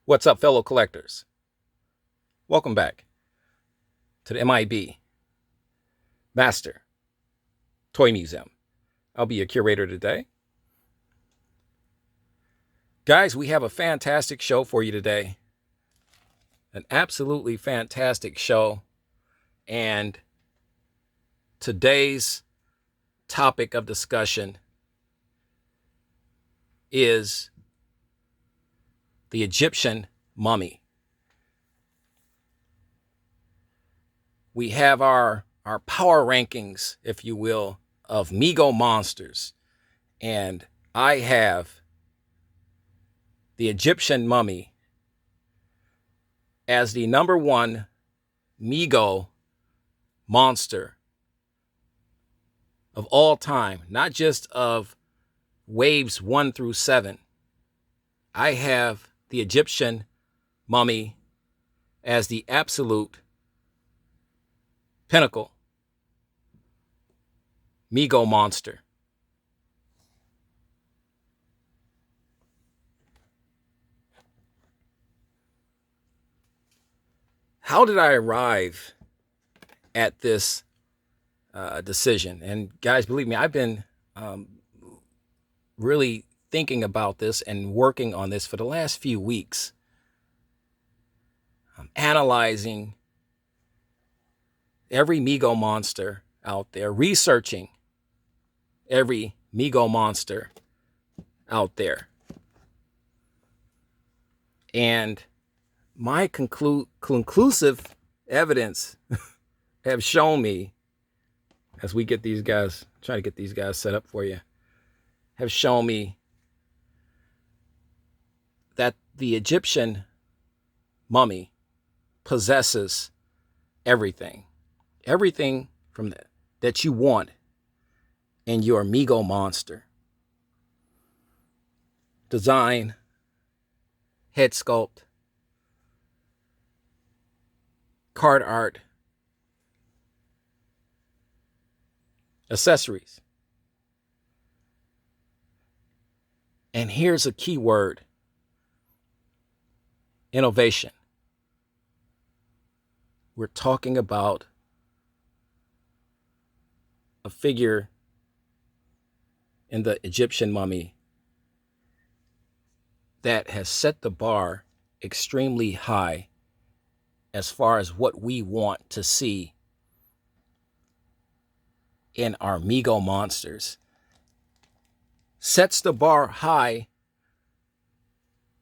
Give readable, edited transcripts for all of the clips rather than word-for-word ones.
What's up, fellow collectors? Welcome back to the M.I.B. Master Toy Museum. I'll be your curator today. Guys, we have a fantastic show for you today. An absolutely fantastic show. And today's topic of discussion is the Egyptian mummy. We have our power rankings, if you will, of MEGO monsters. And I have the Egyptian mummy as the number one MEGO monster of all time, not just of waves 1 through 7. I have the Egyptian mummy as the absolute pinnacle MEGO monster. How did I arrive at this decision? And guys, believe me, I've been really thinking about this and working on this for the last few weeks. I'm analyzing every MEGO monster out there, researching every MEGO monster out there. And my conclusive evidence have shown me, as we get these guys, try to get these guys set up for you, have shown me that the Egyptian mummy possesses everything from that you want in your MEGO monster. Design, head sculpt, card art, accessories. And here's a key word: innovation. We're talking about a figure in the Egyptian mummy that has set the bar extremely high as far as what we want to see in our MEGO monsters. Sets the bar high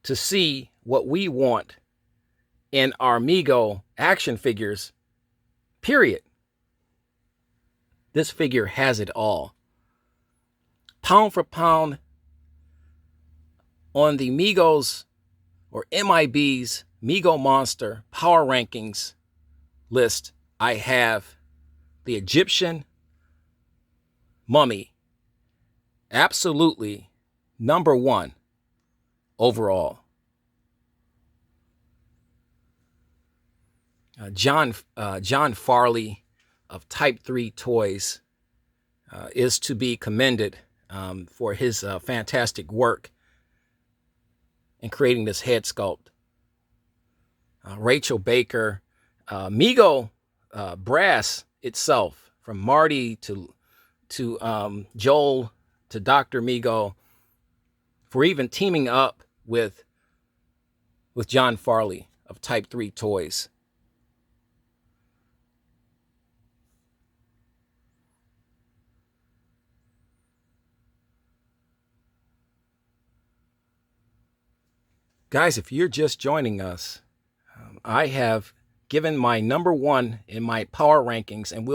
to see what we want in our MEGO action figures, period. This figure has it all. Pound for pound, on the MEGO's or M.I.B's MEGO Monster Power Rankings list, I have the Egyptian mummy absolutely number one overall. John Farley of Type 3 Toys is to be commended for his fantastic work in creating this head sculpt. Rachel Baker, MEGO brass itself, from Marty to Joel to Dr. MEGO, for even teaming up with John Farley of Type 3 Toys. Guys, if you're just joining us, I have given my number one in my power rankings, and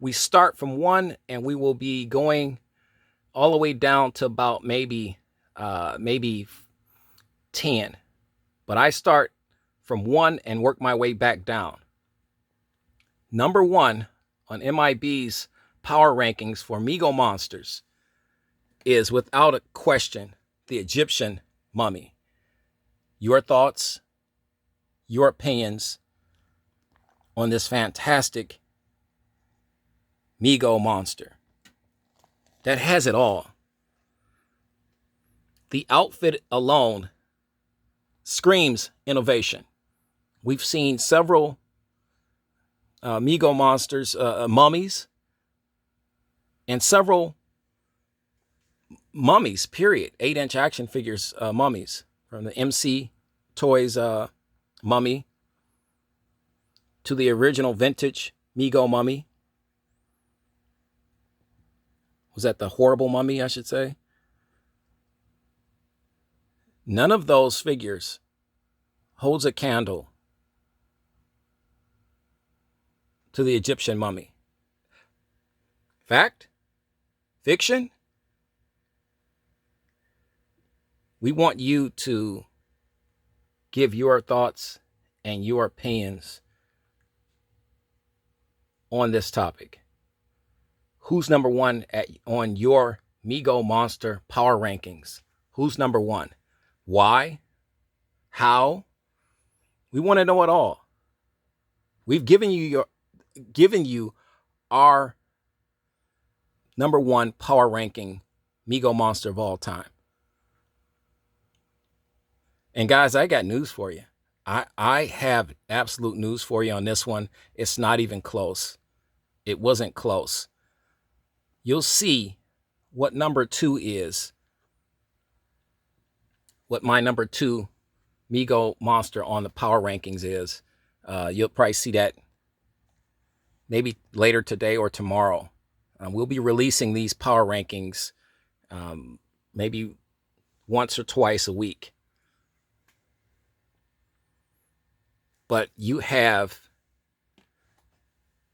we start from 1 and we will be going all the way down to about maybe 10. But I start from 1 and work my way back down. Number 1 on M.I.B's power rankings for MEGO monsters is, without a question, the Egyptian mummy. Your thoughts, your opinions on this fantastic MEGO monster that has it all. The outfit alone screams innovation. We've seen several MEGO monsters, mummies, and several mummies, period. 8-inch action figures, mummies, from the MC Toys mummy to the original vintage MEGO mummy. Was that the horrible mummy, I should say? None of those figures holds a candle to the Egyptian mummy. Fact? Fiction? We want you to give your thoughts and your opinions on this topic. Who's number one on your MEGO Monster power rankings? Who's number one? Why? How? We want to know it all. We've given you our number one power ranking MEGO Monster of all time. And guys, I got news for you. I have absolute news for you on this one. It's not even close. It wasn't close. You'll see what number two is, what my number two MEGO Monster on the power rankings is. You'll probably see that maybe later today or tomorrow. We'll be releasing these power rankings maybe once or twice a week. But you have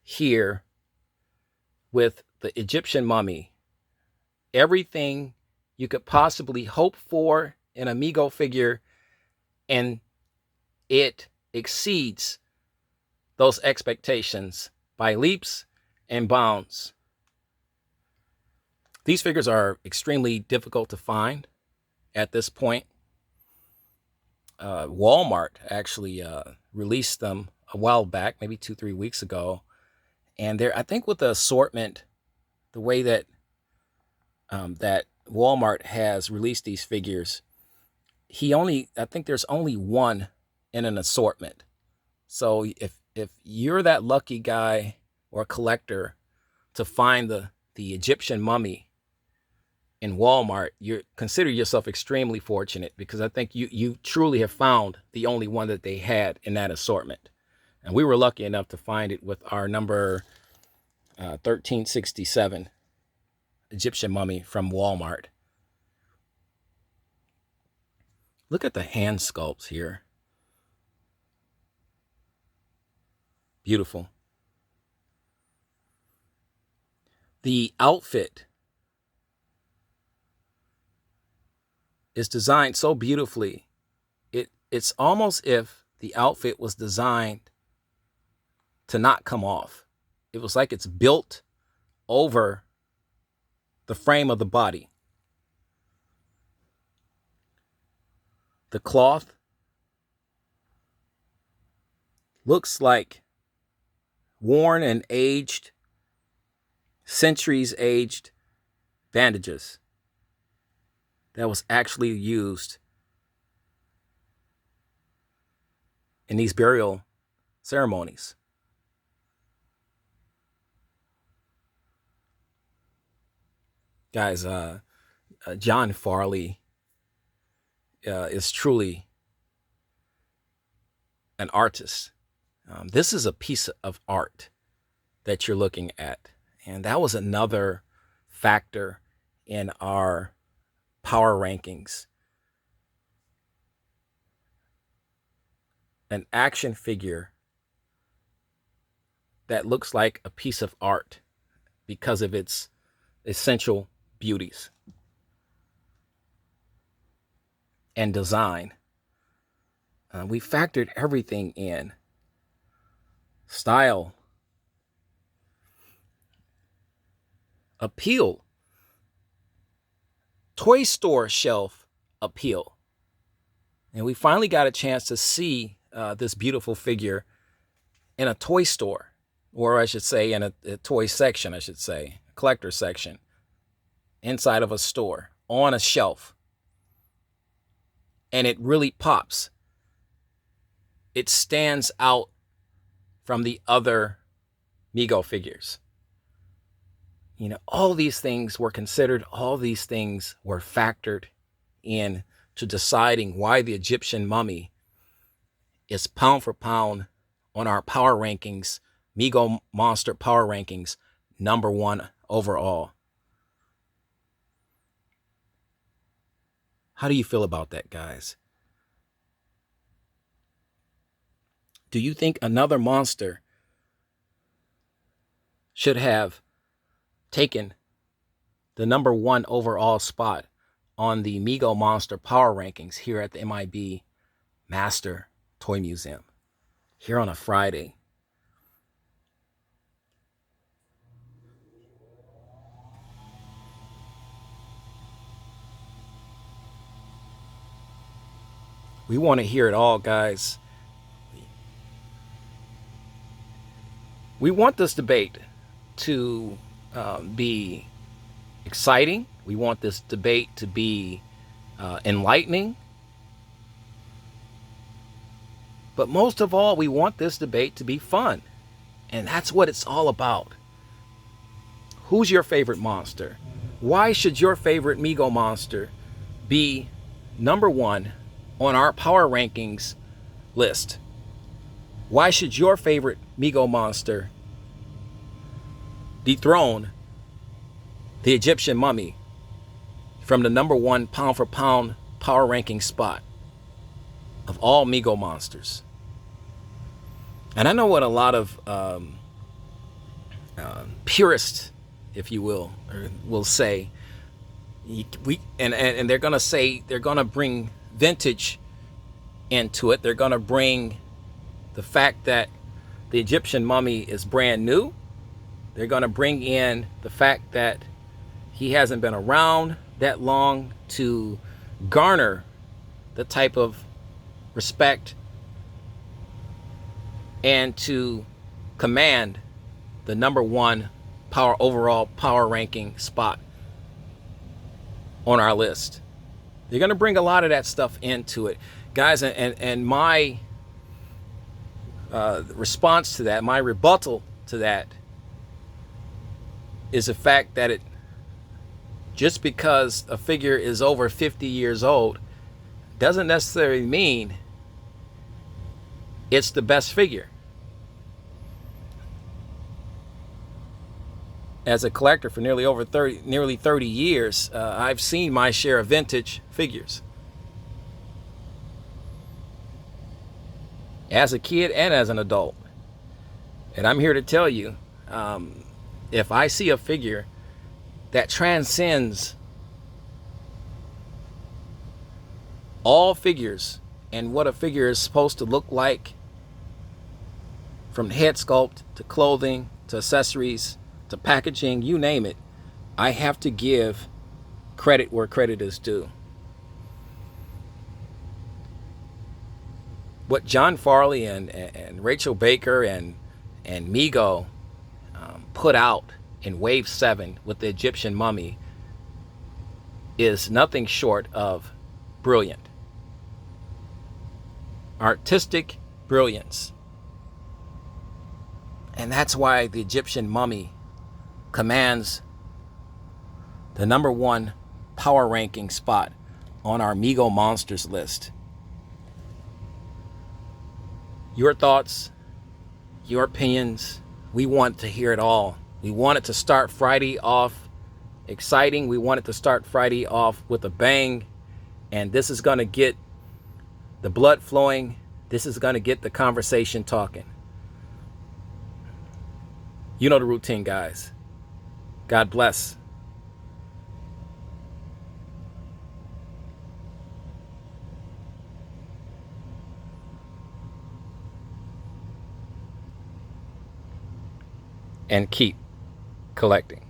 here with the Egyptian mummy everything you could possibly hope for in a MEGO figure, and it exceeds those expectations by leaps and bounds. These figures are extremely difficult to find at this point. Walmart actually released them a while back, maybe 2-3 weeks ago. And they're, I think with the assortment, the way that that Walmart has released these figures, I think there's only one in an assortment. So if you're that lucky guy or collector to find the Egyptian mummy in Walmart, you consider yourself extremely fortunate, because I think you truly have found the only one that they had in that assortment. And we were lucky enough to find it with our number 1367 Egyptian mummy from Walmart. Look at the hand sculpts here. Beautiful. The outfit is designed so beautifully. It's almost if the outfit was designed to not come off. It was like it's built over the frame of the body. The cloth looks like worn and aged, centuries aged bandages that was actually used in these burial ceremonies. Guys, John Farley is truly an artist. This is a piece of art that you're looking at. And that was another factor in our power rankings. An action figure that looks like a piece of art because of its essential beauties and design. We factored everything in. Style, appeal, toy store shelf appeal. And we finally got a chance to see this beautiful figure in a toy store, or I should say in a toy section, I should say, a collector section, inside of a store, on a shelf. And it really pops. it stands out from the other MEGO figures. You know, all these things were considered, all these things were factored in to deciding why the Egyptian mummy is pound for pound on our power rankings, MEGO Monster power rankings, #1 overall. How do you feel about that, guys? Do you think another monster should have taken the #1 overall spot on the MEGO Monster power rankings here at the M.I.B Master Toy Museum here on a Friday? We want to hear it all, guys. We want this debate to be exciting. We want this debate to be enlightening. But most of all, we want this debate to be fun. And that's what it's all about. Who's your favorite monster? Why should your favorite MEGO monster be #1 on our power rankings list? Why should your favorite MEGO monster dethrone the Egyptian mummy from the #1 pound for pound power ranking spot of all MEGO monsters? And I know what a lot of purists, if you will say. And they're gonna say, they're gonna bring vintage into it. They're gonna bring the fact that the Egyptian mummy is brand new. They're gonna bring in the fact that he hasn't been around that long to garner the type of respect and to command the #1 overall power ranking spot on our list. They're going to bring a lot of that stuff into it, guys. And my response to that, my rebuttal to that, is the fact that just because a figure is over 50 years old doesn't necessarily mean it's the best figure. As a collector for nearly 30 years, I've seen my share of vintage figures. As a kid and as an adult. And I'm here to tell you, if I see a figure that transcends all figures and what a figure is supposed to look like, from head sculpt to clothing to accessories to packaging, you name it, I have to give credit where credit is due. What John Farley and Rachel Baker and MEGO put out in Wave 7 with the Egyptian mummy is nothing short of brilliant. Artistic brilliance. And that's why the Egyptian mummy commands the #1 power ranking spot on our MEGO Monsters list. Your thoughts, your opinions, we want to hear it all. We want it to start Friday off exciting. We want it to start Friday off with a bang. And this is going to get the blood flowing. This is going to get the conversation talking. You know the routine, guys. God bless. And keep collecting.